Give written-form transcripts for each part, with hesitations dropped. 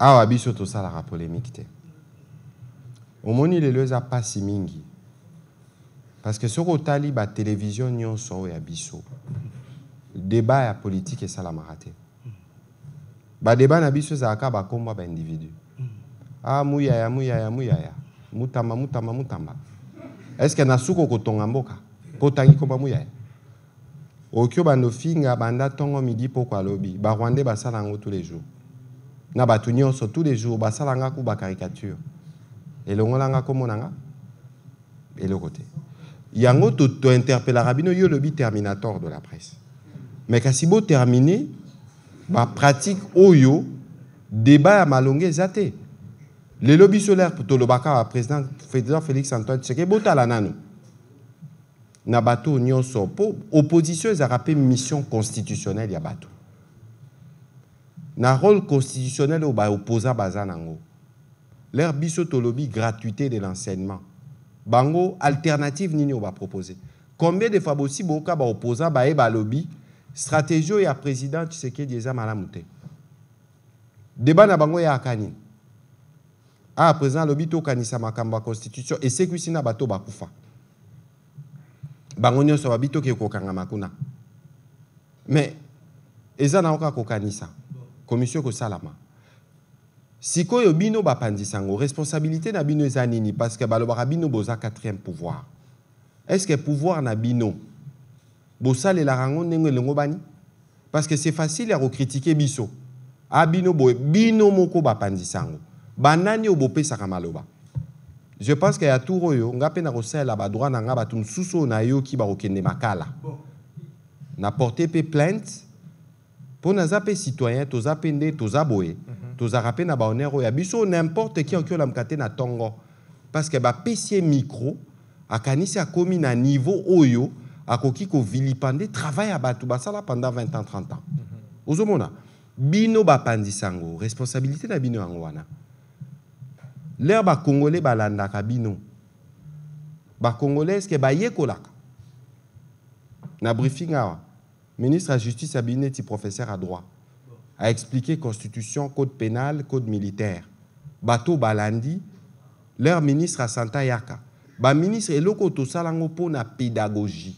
awa biso to sala la polémique te. Omoni lelo za pasi mingi. Parce que soko tali ba télévision nyonso ya biso. Débat ya politique et ça la maraté. Ba débat na biso za ka ba komba ba individu. Ah muyaya. Mutamba. Est-ce que na suko kotonga mboka? Potangi komba muyaya. Okyo bando finga banda tongo midi poko alobi. Ba Rwandais ba salango tous les jours. Na batu nyonso tous les jours ba salanga ku ba caricature. Et le ngolanga komonanga et le côté. Yango to interpella rabino yo lobi terminator de la presse. Mais kasi bo terminer ba pratique oyo débat à malongé zate. Le lobby solaire pour le baka président Félix Antoine Tshisekedi botala nanu. Na bato nyonso po opposition a rappelé mission constitutionnelle ya bato. Na rôle constitutionnel au ba opposa bazanango. Leur biso to lobby gratuité de l'enseignement. Bango alternative nini on va proposer. Combien de fois aussi boka ba opposa ba e ba lobby stratégie ya président Tshisekedi eza malamu te. Débat na bango ya akani. Ah président lobby to kanisa makamba constitution et sécurité na bato bakufa. Bango nyonso babito ke kokanga makuna. Mais eza na oka kokanisa. Commission ko salama. Sikoyo bino bapandisango responsabilité na bino eza nini parce que balobaka bino boza quatrième pouvoir. Est-ce que pouvoir na bino bosale la rango ndenge lengo bani? Parce que c'est facile à critiquer biso. A bino boy bino moko bapandisango. Banani obopesa kamaloba. Je pense qu'il y a tout royo ngape na kosala ba droit na nga batum suso na yo ki ba okende makala. Na porter plainte pour na zape citoyen to zapende to zaboé. Toza rappelé na ba honneur ya biso n'importe qui en la mkate na tongo parce que ba pesier micro akanisi a commis na niveau oyo akoki ko vilipender travail à batu basala pendant 20 ans 30 ans. Ozomona bino ba pandisango responsabilité na bino yango wana. L'air ba congolais balanda ka bino. Ba congolais est-ce que ba yekolaka. Na briefing awa ministre de la justice abineti professeur à droit a expliqué constitution, code pénal, code militaire. Bato balandi, leur ministre a Santa Yaka. Ba ministre eloko to salango po na pédagogie.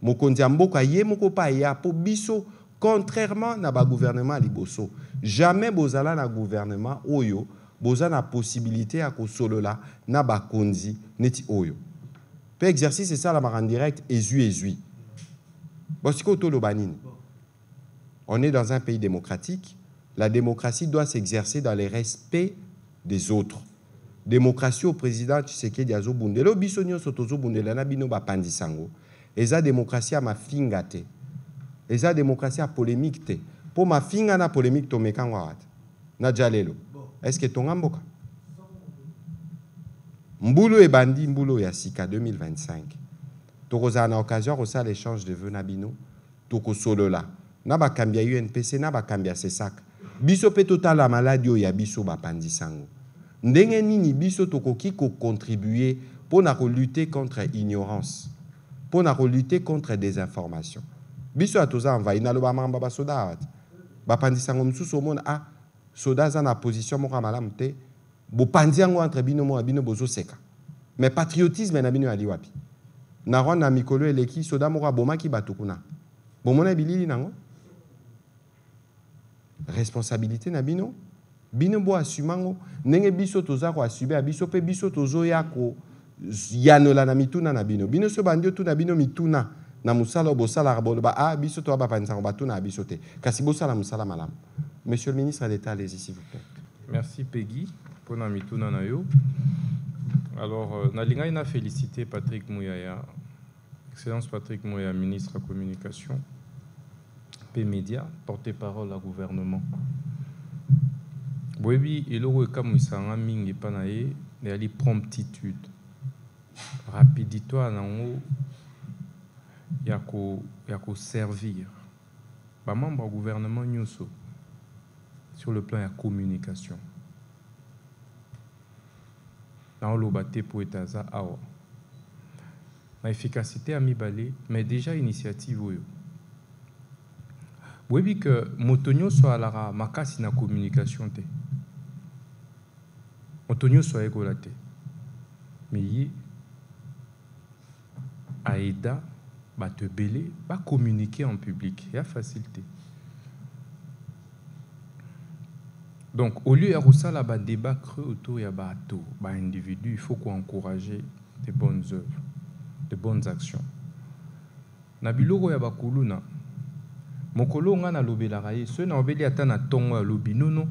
Mokonzi mboka ye moko pa ya po biso contrairement na ba gouvernement liboso. Jamais bozala na gouvernement oyo boza na possibilité à ko solola na ba konzi neti oyo. Pe exercice c'est ça la en direct ezui. Bosiko to lo banini. On est dans un pays démocratique. La démocratie doit s'exercer dans le respect des autres. Démocratie au président Tshisekedi azo bundelo bisonyo sotozo bundela na bino ba pandisango. Eza démocratie à ma fingate. Eza démocratie à polémique te. Pour ma finga na polémique to mekangwa wat. Na jalelo. Est-ce que tonga mboka? Mbulu e bandi mbulu ya sika 2025. Tokoza na occasion rosa l'échange de vœux na bino. Toko solola. Na ba kambia UNPC na ba kambia CESAC. Biso pe total la maladie ya biso ba pandisango. Ndenge nini biso tokoki ko contribuer pour na lutter contre ignorance. Pour na lutter contre désinformation. Biso atoza envahi na lo ba mamba ba soda. Ba pandisango msusu mona a soda za na position moko malamu te. Bo pandiango entre bino mo bino bozo seka. Mais patriotisme na bino ali wapi. Na Rwanda mikolo eleki soda moko bomaki batukuna. Bomona bilili nango. Responsabilité na bino bo asumango ndenge biso toza ko asube biso pe biso tozo ya ko yanola na mituna na bino so bandio tu na bino mituna na musala bosala bolo ba biso to ba panzango batuna biso te kasi bosala musala malam. Monsieur le ministre d'État, allez-y s'il vous plaît. Merci Peggy pour na mituna na yo. Alors na linga ina féliciter Patrick Mouyaya, Excellence Patrick Mouyaya, ministre de la Communication. Média, porte-parole au gouvernement. Boebi eloko ekamusanga mingi panaye ne ali promptitude. Rapidité nango yako servir. Ba membre du gouvernement nyuso sur le plan de la communication. Dans le bâté pour etaza awa. Ma efficacité a mis balé, mais déjà initiative oyo. Oui, que Motonio soit à la makasi na communication te. Batonio soit colate. Mais y Aïda va te belé, va communiquer en public. Il y a facilité. Donc, au lieu de débat creux autour de l'individu, il faut encourager des bonnes œuvres, de bonnes actions. Nabiloko ya bakuluna mokolo nga na lobela raye ceux na obeli ata na tongo ya lobi nono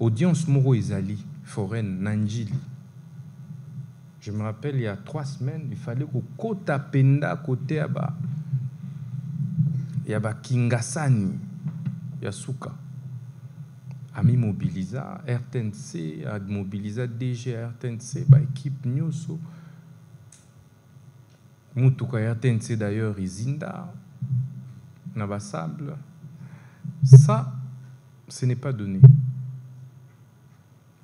audience moko ezali foraine nanjili. Je me rappelle il y a 3 semaines il fallait que kota penda côté ya ba Kingasani ya suka ami mobiliza RTNC a mobiliza DG RTNC ba équipe nyoso. Mutuka RTNC d'ailleurs Izinda, Nabasable. Ça, ce n'est pas donné.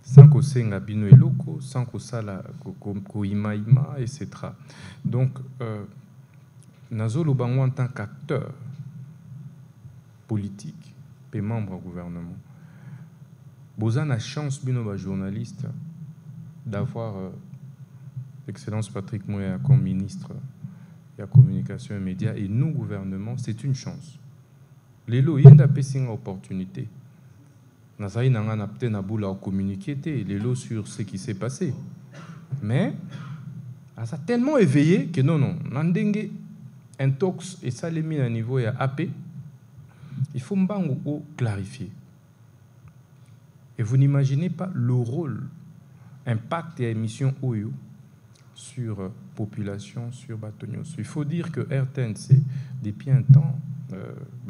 Sans qu'on s'enga bino eloko, sans qu'on sala ko ima, etc. Donc, Nazolo Bango en tant qu'acteur politique, et membre du gouvernement, Bozan a chance bino ba journaliste d'avoir Excellence Patrick Mouya comme ministre de la communication et médias et nous, gouvernement, c'est une chance. Les lots, il y a une opportunité. Nous avons communiqué les lots sur ce qui s'est passé. Mais, ça a tellement éveillé que non, Nandenge, intox et ça les mis à niveau et à AP, il faut clarifier. Et vous n'imaginez pas le rôle, impact et émission OYO sur population, sur Batonios. Il faut dire que RTNC, depuis un temps,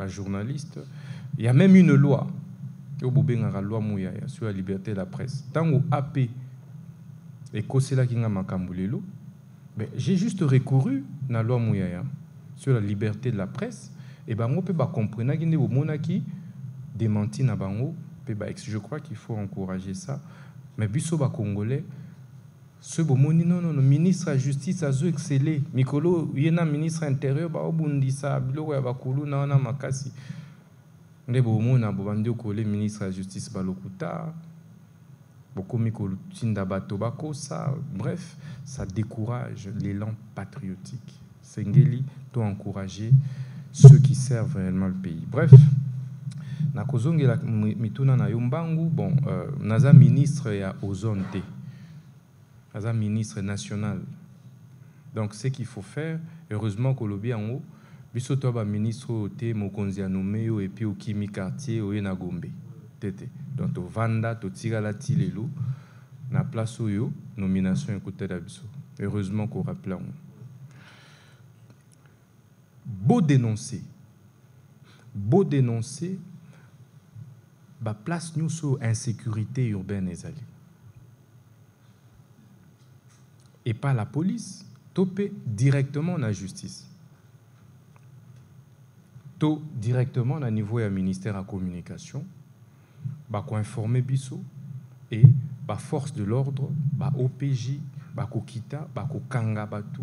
journaliste, il y a même une loi, loi Mouyaya, sur la liberté de la presse. Tant que AP et Kosela Kinga Makambulelo, j'ai juste recouru à la loi Mouyaya sur la liberté de la presse, et on peut comprendre qu'il y a des monaki démenti na bango. Je crois qu'il faut encourager ça. Mais biso ba Congolais, ce bomoni non ministre de la justice a excellé mikolo yena ministre intérieur ba obundisa biloko ya bakulu na wana makasi nde bomona bobandi ko le ministre de la justice balokuta beaucoup mikolo tinda bato bakosa. Bref, ça décourage l'élan patriotique. Sengeli doit encourager ceux qui servent réellement le pays. Bref, na kozongela mituna na yombangu bon naza ministre ya ozonte. Un ministre national. Donc, ce qu'il faut faire, heureusement que l'objet en haut, bisoto ministre oté mokonzi a nommé et puis au Kimi quartier au Yenagombe. Donc, au Vanda, au Tigalati lelo, na place où yo nomination écoutée d'abisso. Heureusement qu'on rappelle en haut. Beau dénoncer, bah place nous sur insécurité urbaine ezali. Et pas la police, topé directement la justice. To directement au niveau du ministère de la communication, bah ko informer biso et bah force de l'ordre, bah OPJ, bah ko kita, bah ko kanga batu,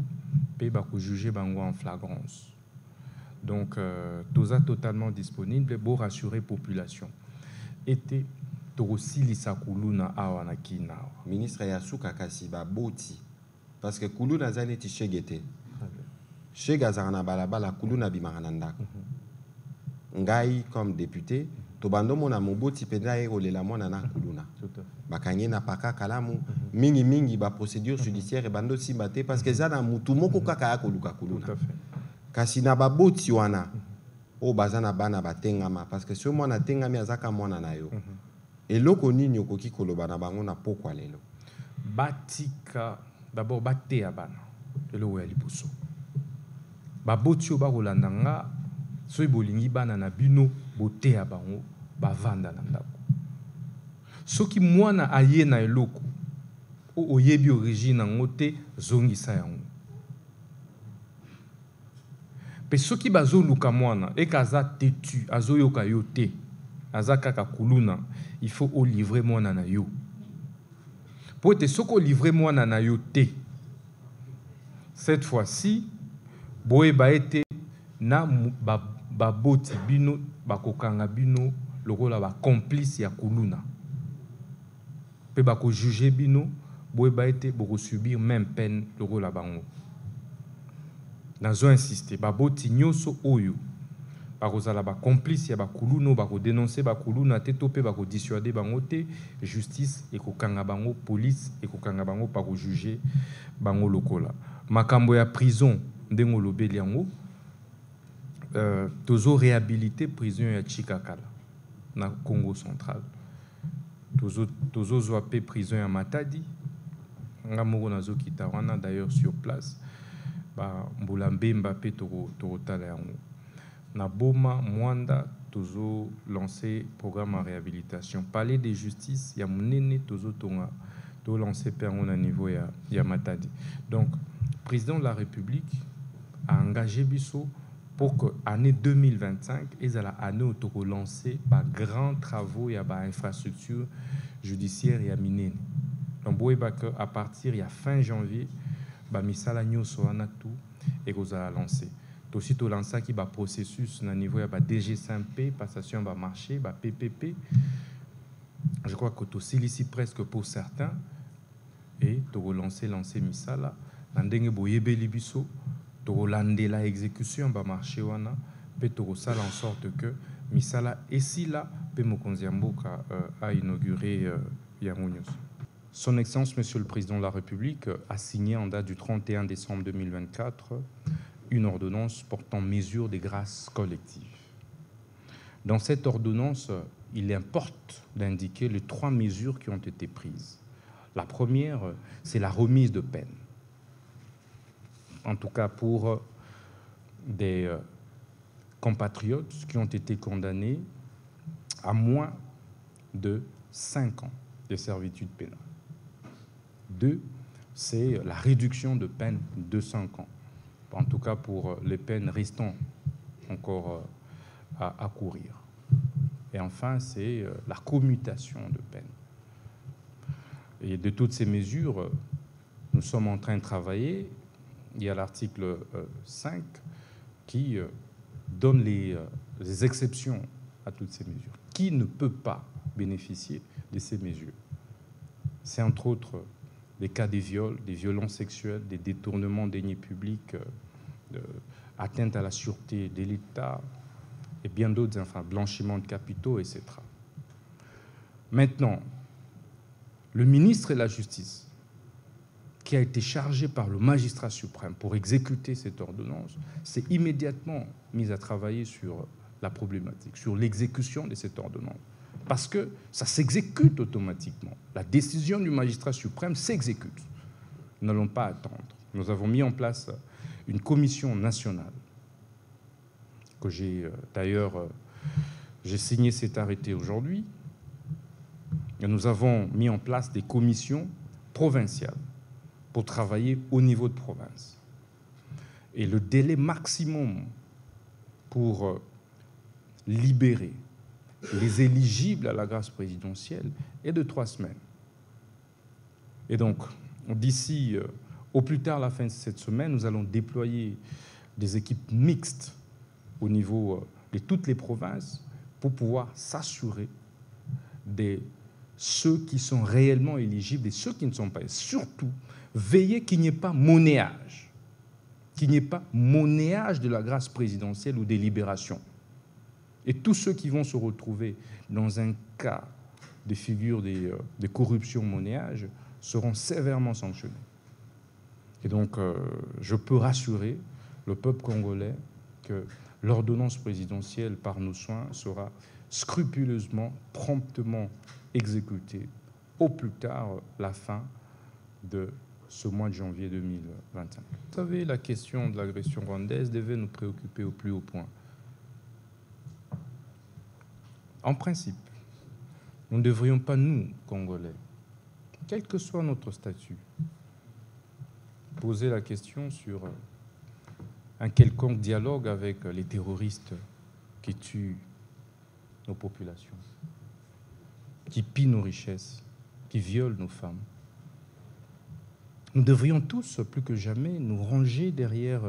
pe bah ko juger bango en flagrance. Donc tout ça totalement disponible pour rassurer population. Était aussi lisakuluna awa na kina. Ministre Yasuka Kasiba Boti. Parce que Koulou n'a jamais été chégété. Chez Gazarana Balabala, Koulou n'a bimarananda. Ngai, comme député, Tobando mona mobo tipenda et la mona na Koulouna. Bakanye na paka kalamu, mingi ba procédure judiciaire et bando simbate parce que zana mutumoko kaka koluka Koulouna. Kasi na baboti wana, o bazana bana batengama parce que ce mona tengami azaka mona na yo. Et loko nini okoki koloba na bango na pokwa lelo. Batika d'abord baté à bana le wo ya liboso ba botio ba rolandanga so bolingi bana na bino boté à bango ba vanda na ndako soki mwana aye na eloko o oyebi origine ngote zongisa yango pe soki bazoluka mwana e kaza tetu azoyoka yo te azaka ka kuluna il faut o livrer mwana na yo. Pour te soko livrer moi na yoté. Cette fois-ci, boye ba été na ba boti bino ba kokanga bino lokola ba complice ya kuluna. Pe ba ko juger bino boyeba été pour subir même peine le rôle à bango. Dans un insisté, baboti nyoso oyo. Bakozala ba complice ya bakuluno bako dénoncer bakuluno ate topé bako dissuader bango te justice et kokanga bango police et kokanga bango pa ko juger bango lokola makambo ya prison ndengo lobeli yango tozo réhabiliter prison ya Chikakala na Congo central tozo zoape prison ya Matadi nga moko nazo kita wana d'ailleurs sur place ba mbula mbemba pe toko tala yango. Na Boma, Mwanda, tozo lancé programme en réhabilitation. Palais de justice, il y a mon tozo tonga, to lancé perron à niveau ya Matadi. Donc, le président de la République a engagé Bissot pour que l'année 2025, ils allent année où tozo lancé par grands travaux, il y a par infrastructure judiciaire et à miner. Donc, à partir il y a fin janvier, ba misala nyoso wana tout et qu'on a lancé. Aussi tout lancé qui va processus na niveau ya ba DG5P passation ba marché ba PPP. Je crois que tout ici presque pour certains et to relancer misala ndenge boyebe libiso to landela exécution ba marché wana pe to sala en sorte que misala et si là pe mokonzi mboka a inauguré Yangounios. Son Excellence Monsieur le Président de la République a signé en date du 31 décembre 2024 une ordonnance portant mesures de grâce collective. Dans cette ordonnance, il importe d'indiquer les 3 mesures qui ont été prises. La première, c'est la remise de peine. En tout cas pour des compatriotes qui ont été condamnés à moins de 5 ans de servitude pénale. 2, c'est la réduction de peine de 5 ans. En tout cas pour les peines restant encore à courir. Et enfin, c'est la commutation de peine. Et de toutes ces mesures, nous sommes en train de travailler. Il y a l'article 5 qui donne les exceptions à toutes ces mesures. Qui ne peut pas bénéficier de ces mesures? C'est entre autres les cas des viols, des violences sexuelles, des détournements de deniers publics, atteinte à la sûreté de l'État et bien d'autres, enfin, blanchiment de capitaux, etc. Maintenant, le ministre de la Justice, qui a été chargé par le magistrat suprême pour exécuter cette ordonnance, s'est immédiatement mis à travailler sur la problématique, sur l'exécution de cette ordonnance. Parce que ça s'exécute automatiquement. La décision du magistrat suprême s'exécute. Nous n'allons pas attendre. Nous avons mis en place une commission nationale que j'ai signé cet arrêté aujourd'hui. Et nous avons mis en place des commissions provinciales pour travailler au niveau de province. Et le délai maximum pour libérer les éligibles à la grâce présidentielle est de 3 semaines. Et donc, d'ici au plus tard la fin de cette semaine, nous allons déployer des équipes mixtes au niveau de toutes les provinces pour pouvoir s'assurer de ceux qui sont réellement éligibles et ceux qui ne sont pas. Et surtout, veiller qu'il n'y ait pas monnayage, de la grâce présidentielle ou des libérations. Et tous ceux qui vont se retrouver dans un cas de figure de corruption monnayage seront sévèrement sanctionnés. Et donc, je peux rassurer le peuple congolais que l'ordonnance présidentielle par nos soins sera scrupuleusement, promptement exécutée au plus tard la fin de ce mois de janvier 2025. Vous savez, la question de l'agression rwandaise devait nous préoccuper au plus haut point. En principe, nous ne devrions pas, nous, Congolais, quel que soit notre statut, poser la question sur un quelconque dialogue avec les terroristes qui tuent nos populations, qui pillent nos richesses, qui violent nos femmes. Nous devrions tous, plus que jamais, nous ranger derrière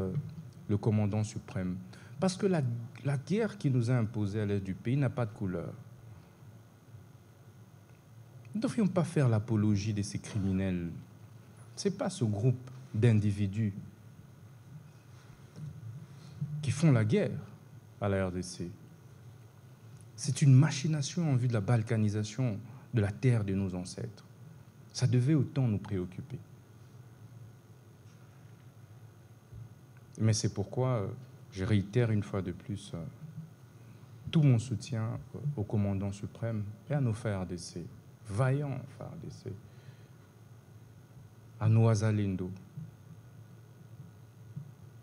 le commandant suprême. Parce que la guerre qui nous a imposée à l'est du pays n'a pas de couleur. Nous ne devrions pas faire l'apologie de ces criminels Ce n'est pas ce groupe d'individus qui font la guerre à la RDC. C'est une machination en vue de la balkanisation de la terre de nos ancêtres. Ça devait autant nous préoccuper. Mais c'est pourquoi je réitère une fois de plus tout mon soutien au commandant suprême et à nos frères RDC, vaillants frères RDC, à nos Azalendo.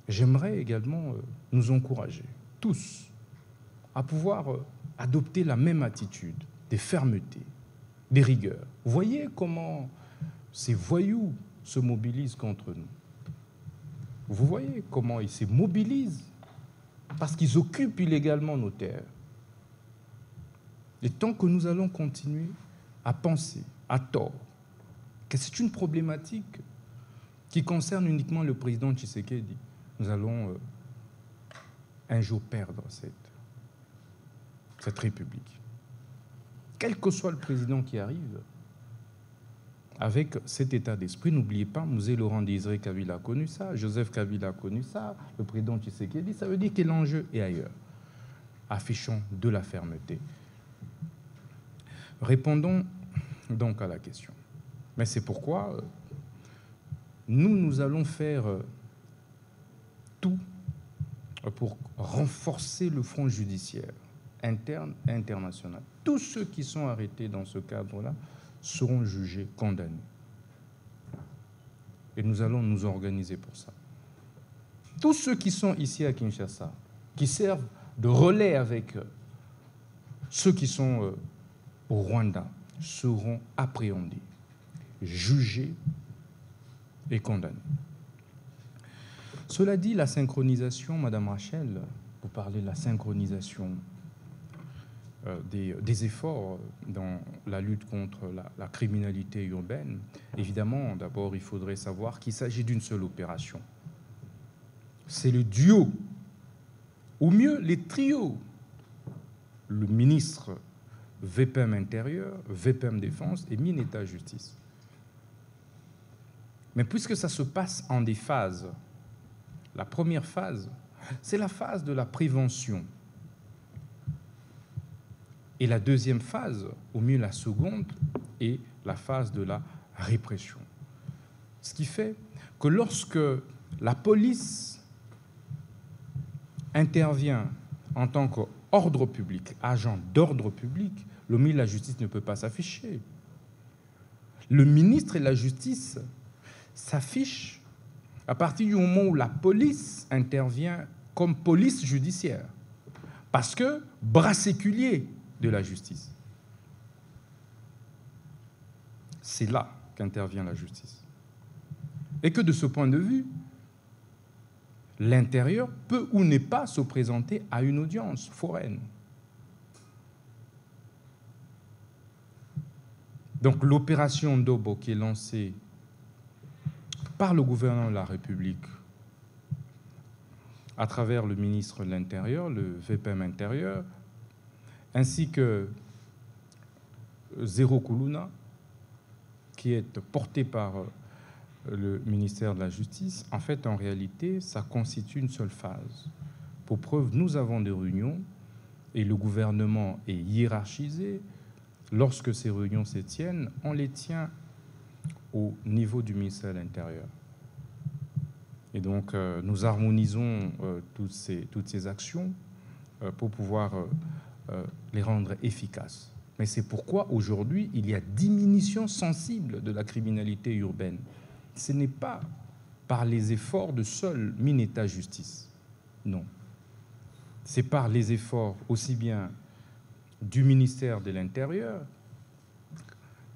J'aimerais également nous encourager, tous, à pouvoir adopter la même attitude, des fermetés, des rigueurs. Vous voyez comment ces voyous se mobilisent contre nous. Vous voyez comment ils se mobilisent parce qu'ils occupent illégalement nos terres. Et tant que nous allons continuer à penser, à tort, que c'est une problématique qui concerne uniquement le président Tshisekedi, nous allons un jour perdre cette République. Quel que soit le président qui arrive, avec cet état d'esprit, n'oubliez pas, Mzee Laurent Désiré Kabila a connu ça, Joseph Kabila a connu ça, le président Tshisekedi, ça veut dire que l'enjeu est ailleurs. Affichons de la fermeté. Répondons donc à la question. Mais c'est pourquoi nous allons faire tout pour renforcer le front judiciaire interne et international. Tous ceux qui sont arrêtés dans ce cadre-là seront jugés, condamnés. Et nous allons nous organiser pour ça. Tous ceux qui sont ici à Kinshasa, qui servent de relais avec ceux qui sont au Rwanda, seront appréhendés, jugés et condamnés. Cela dit, la synchronisation, Madame Rachel, vous parlez de la synchronisation des efforts dans la lutte contre la criminalité urbaine. Évidemment, d'abord, il faudrait savoir qu'il s'agit d'une seule opération. C'est le duo, ou mieux, les trios. Le ministre VPM Intérieur, VPM Défense et Mineta Justice. Mais puisque ça se passe en des phases, la première phase, c'est la phase de la prévention. Et la deuxième phase, au mieux la seconde, est la phase de la répression. Ce qui fait que lorsque la police intervient en tant qu'ordre public, agent d'ordre public, le ministre de la Justice ne peut pas s'afficher. Le ministre et la Justice s'affichent à partir du moment où la police intervient comme police judiciaire, parce que bras séculier de la justice. C'est là qu'intervient la justice. Et que de ce point de vue, l'intérieur peut ou n'est pas se présenter à une audience foraine. Donc l'opération Ndobo qui est lancée par le gouvernement de la République à travers le ministre de l'Intérieur, le VPM Intérieur, ainsi que Zéro Kuluna, qui est porté par le ministère de la Justice, en fait, en réalité, ça constitue une seule phase. Pour preuve, nous avons des réunions et le gouvernement est hiérarchisé. Lorsque ces réunions se tiennent, on les tient au niveau du ministère de l'Intérieur. Et donc, nous harmonisons toutes ces actions pour pouvoir les rendre efficaces. Mais c'est pourquoi, aujourd'hui, il y a diminution sensible de la criminalité urbaine. Ce n'est pas par les efforts de seul Mineta Justice. Non. C'est par les efforts aussi bien du ministère de l'Intérieur,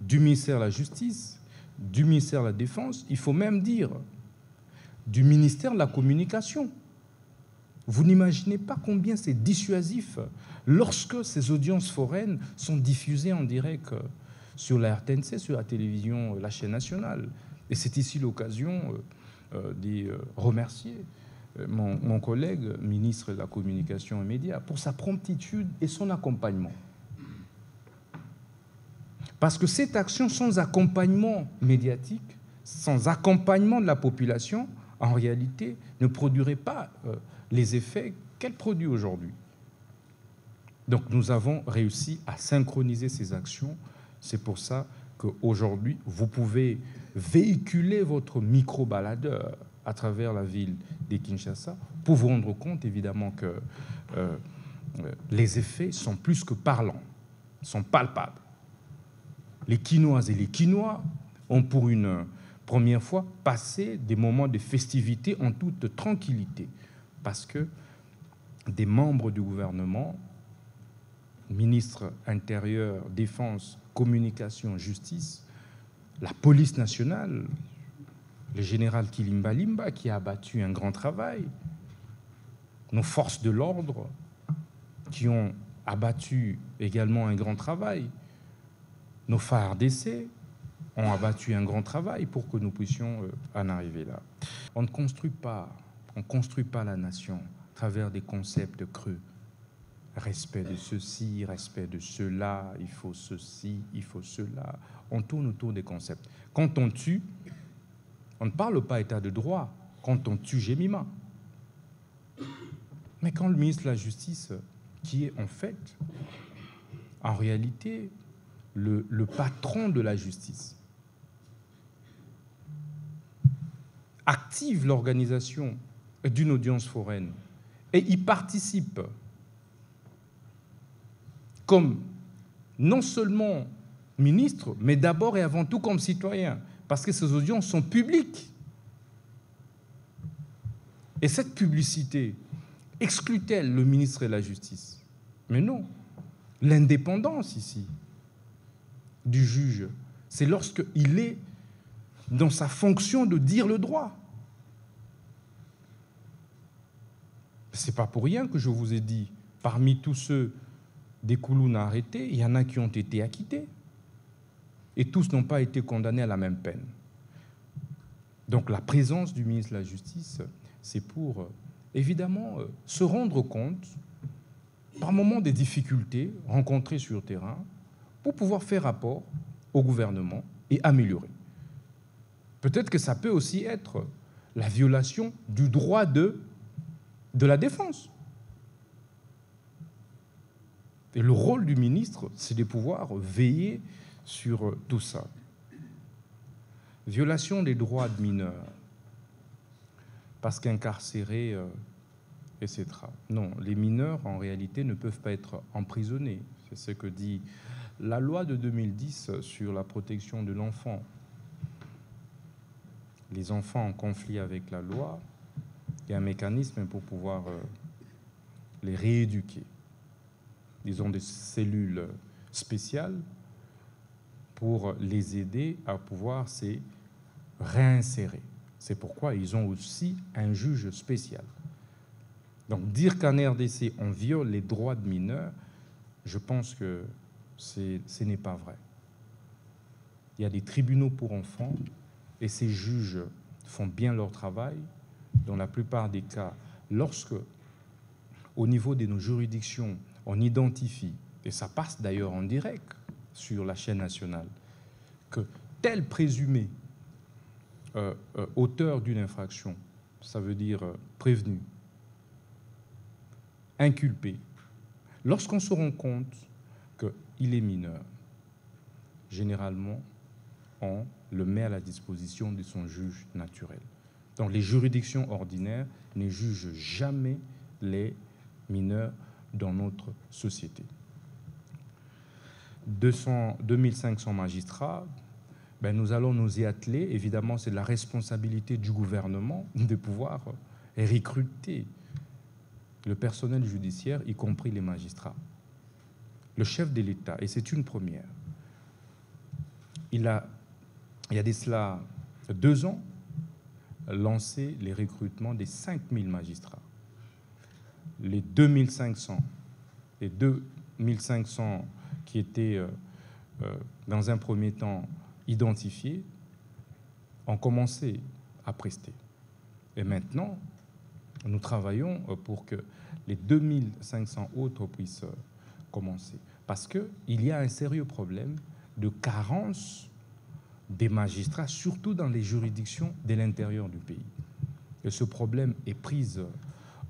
du ministère de la Justice, du ministère de la Défense, il faut même dire du ministère de la Communication. Vous n'imaginez pas combien c'est dissuasif lorsque ces audiences foraines sont diffusées en direct sur la RTNC, sur la télévision, la chaîne nationale. Et c'est ici l'occasion de remercier mon collègue, ministre de la Communication et Médias, pour sa promptitude et son accompagnement. Parce que cette action sans accompagnement médiatique sans accompagnement de la population, en réalité, ne produirait pas les effets qu'elle produit aujourd'hui. Donc nous avons réussi à synchroniser ces actions. C'est pour ça qu'aujourd'hui, vous pouvez véhiculer votre micro-baladeur à travers la ville de Kinshasa pour vous rendre compte, évidemment, que les effets sont plus que parlants, sont palpables. Les Quinoises et les Quinois ont pour une première fois passé des moments de festivité en toute tranquillité, parce que des membres du gouvernement, ministre intérieur, défense, communication, justice, la police nationale, le général Kilimba Limba qui a abattu un grand travail, nos forces de l'ordre qui ont abattu également un grand travail, nos FARDC ont abattu un grand travail pour que nous puissions en arriver là. On ne construit pas la nation à travers des concepts creux. Respect de ceci, respect de cela, il faut ceci, il faut cela. On tourne autour des concepts. Quand on tue, on ne parle pas état de droit. Quand on tue Jemima. Mais quand le ministre de la Justice, qui est en fait, en réalité, le patron de la justice, active l'organisation d'une audience foraine et y participe comme non seulement ministre, mais d'abord et avant tout comme citoyen, parce que ces audiences sont publiques. Et cette publicité exclut-elle le ministre de la Justice? Mais non. L'indépendance ici du juge, c'est lorsqu'il est dans sa fonction de dire le droit. Ce n'est pas pour rien que je vous ai dit, parmi tous ceux des Kouloune arrêtés, il y en a qui ont été acquittés. Et tous n'ont pas été condamnés à la même peine. Donc la présence du ministre de la Justice, c'est pour, évidemment, se rendre compte, par moments, des difficultés rencontrées sur le terrain, pour pouvoir faire rapport au gouvernement et améliorer. Peut-être que ça peut aussi être la violation du droit de la défense. Et le rôle du ministre, c'est de pouvoir veiller sur tout ça. Violation des droits de mineurs, parce qu'incarcérés, etc. Non, les mineurs, en réalité, ne peuvent pas être emprisonnés. C'est ce que dit la loi de 2010 sur la protection de l'enfant. Les enfants en conflit avec la loi, il y a un mécanisme pour pouvoir les rééduquer. Ils ont des cellules spéciales pour les aider à pouvoir se réinsérer. C'est pourquoi ils ont aussi un juge spécial. Donc dire qu'en RDC, on viole les droits de mineurs, je pense que ce n'est pas vrai. Il y a des tribunaux pour enfants et ces juges font bien leur travail. Dans la plupart des cas, lorsque, au niveau de nos juridictions, on identifie, et ça passe d'ailleurs en direct sur la chaîne nationale, que tel présumé auteur d'une infraction, ça veut dire prévenu, inculpé, lorsqu'on se rend compte qu'il est mineur, généralement, on le met à la disposition de son juge naturel. Donc les juridictions ordinaires ne jugent jamais les mineurs dans notre société. 2500 magistrats, nous allons nous y atteler. Évidemment, c'est la responsabilité du gouvernement de pouvoir recruter le personnel judiciaire, y compris les magistrats. Le chef de l'État, et c'est une première, il y a de cela 2 ans, lancé les recrutements des 5000 magistrats. Les 2500 qui étaient dans un premier temps identifiés ont commencé à prester. Et maintenant, nous travaillons pour que les 2500 autres puissent commencer. Parce qu'il y a un sérieux problème de carence des magistrats, surtout dans les juridictions de l'intérieur du pays. Et ce problème est pris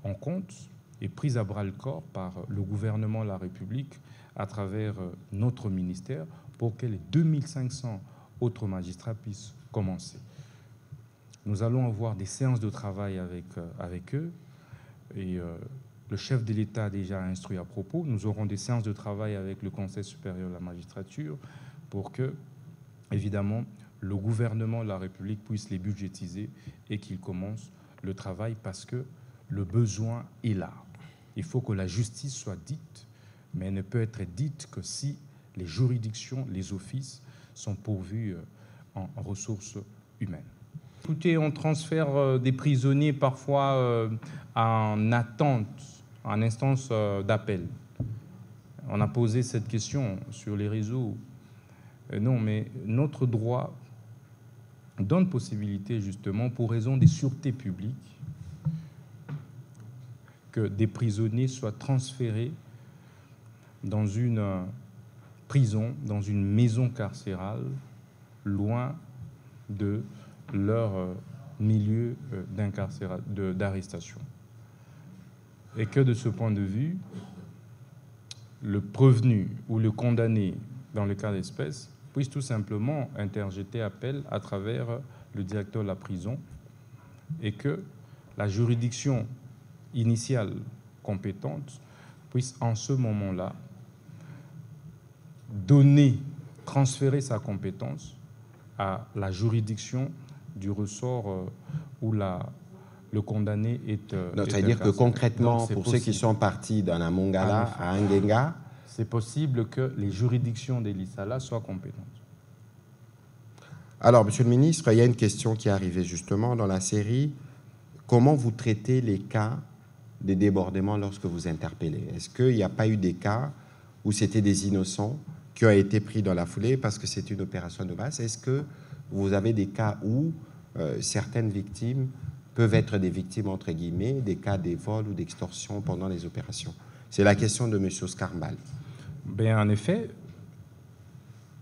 en compte, est pris à bras-le-corps par le gouvernement de la République à travers notre ministère pour que les 2500 autres magistrats puissent commencer. Nous allons avoir des séances de travail avec eux et le chef de l'État a déjà instruit à propos. Nous aurons des séances de travail avec le Conseil supérieur de la magistrature pour que, évidemment, le gouvernement de la République puisse les budgétiser et qu'il commence le travail parce que le besoin est là. Il faut que la justice soit dite, mais elle ne peut être dite que si les juridictions, les offices sont pourvus en ressources humaines. Écoutez, on transfère des prisonniers parfois en attente, en instance d'appel. On a posé cette question sur les réseaux. Non, mais notre droit donne possibilité, justement, pour raison des sûretés publiques, que des prisonniers soient transférés dans une prison, dans une maison carcérale, loin de leur milieu d'arrestation. Et que de ce point de vue, le prévenu ou le condamné, dans le cas d'espèce, puisse tout simplement interjeter appel à travers le directeur de la prison et que la juridiction initiale compétente puisse en ce moment-là transférer sa compétence à la juridiction du ressort où le condamné est. C'est-à-dire que concrètement, pour ceux qui sont partis dans la Mongala à Ngenga, c'est possible que les juridictions des Lissala soient compétentes. Alors, Monsieur le ministre, il y a une question qui est arrivée justement dans la série. Comment vous traitez les cas de débordement lorsque vous interpellez? Est-ce qu'il n'y a pas eu des cas où c'était des innocents qui ont été pris dans la foulée parce que c'est une opération de masse? Est-ce que vous avez des cas où certaines victimes peuvent être des victimes, entre guillemets, des cas de vol ou d'extorsion pendant les opérations? C'est la question de M. Skarbal. Bien, en effet,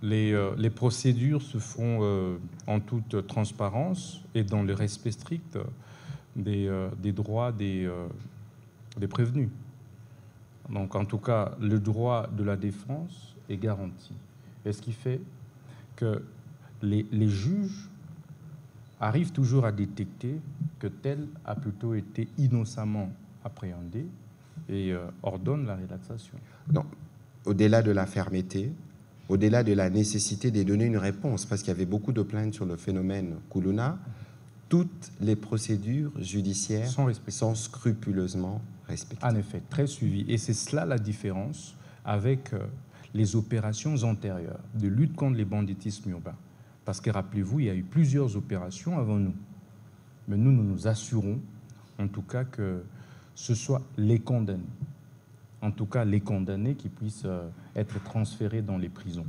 les procédures se font en toute transparence et dans le respect strict des droits des prévenus. Donc, en tout cas, le droit de la défense est garanti. Et ce qui fait que les juges arrivent toujours à détecter que tel a plutôt été innocemment appréhendé et ordonnent la relaxation. Non. Au-delà de la fermeté, au-delà de la nécessité de donner une réponse, parce qu'il y avait beaucoup de plaintes sur le phénomène Koulouna, toutes les procédures judiciaires sont scrupuleusement respectées. En effet, très suivies. Et c'est cela la différence avec les opérations antérieures de lutte contre les banditismes urbains. Parce que, rappelez-vous, il y a eu plusieurs opérations avant nous. Mais nous nous assurons, en tout cas, que ce soit les condamnés. En tout cas, les condamnés qui puissent être transférés dans les prisons.